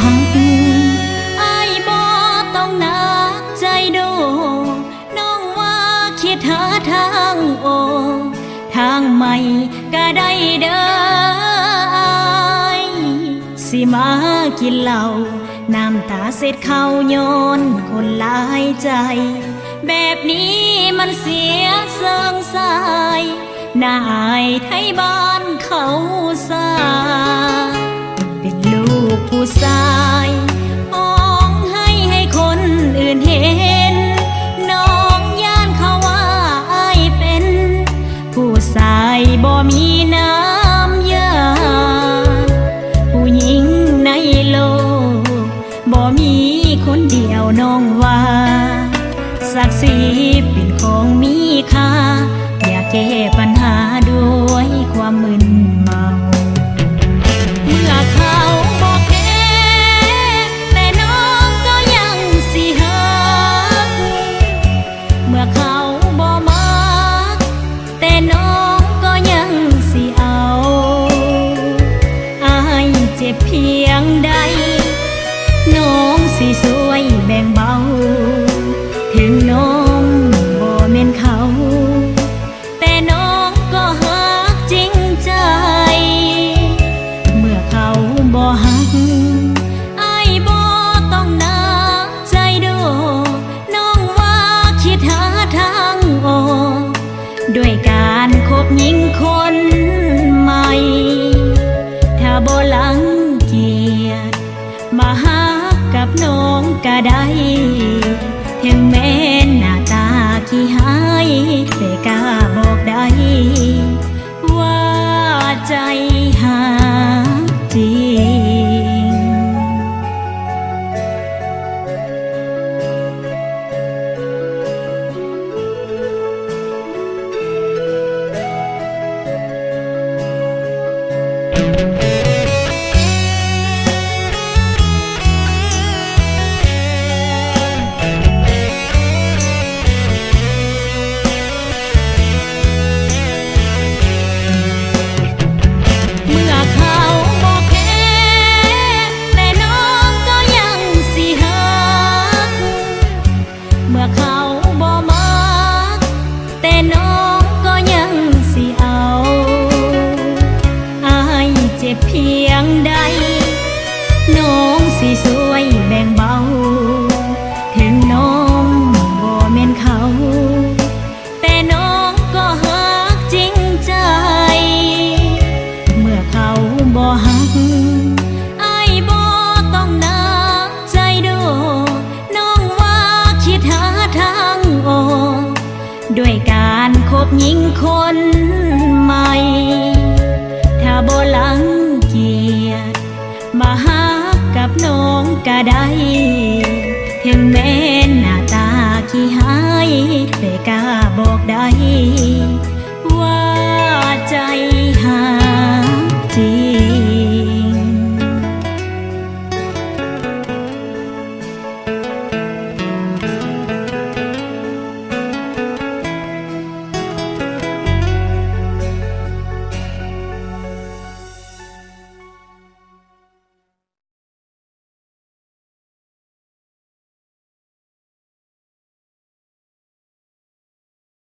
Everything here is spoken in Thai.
หักอ้ายบ่ต้องหนักใจโดน้องว่าคิดหาทางออกทางใหม่ก็ได้เด้ออ้ายสิมากินเหล้าน้ำตาเสร็จเข้าย้อนคนหลายใจแบบนี้มันเสียเสิงสายน่าอายไทยบ้านเขาสาเป็นลูกผู้ชายอ้องให้คนอื่นเห็นน้องย่านเขาว่าอายเป็นผู้ชายบ่มีน้ำยาผู้หญิงในโลกบ่มีคนเดียวน้องว่าศักดิ์ศรีเป็นของมีค่าอยากแก้ปัญหาด้วยความมึนเมาเมื่อเขาบอกแค่แต่น้องก็ยังสิหักเมื่อเขาบอกมาแต่น้องก็ยังสิเอาอายเจ็บเพียงใดน้องสิสวยแบ่งเบาถึงน้องบ่แม่นเขาแต่น้องก็หักจริงใจเมื่อเขาบ่หักอ้ายบ่ต้องหนักใจโดน้องว่าคิดหาทางออกด้วยการคบหญิงคนใหม่ถ้าบ่ลังเกียจมาหักกับน้องก็ได้ถึงแม้หน้าตาขี้หายแต่กล้าบอกได้ว่าใจหักจริงเพียงใดน้องสิสวยแบ่งเบาถึงน้องบ่แม่นเขาแต่น้องก็หักจริงใจเมื่อเขาบ่หักอ้ายบ่ต้องหนักใจโดน้องว่าคิดหาทางออกด้วยการคบหญิงคนใหม่ถ้าบ่ลังเกียจมาหักกับน้องก็ได้ถึงแม้หน้าตาขี้หายแต่กล้าบอกได้ว่าใจ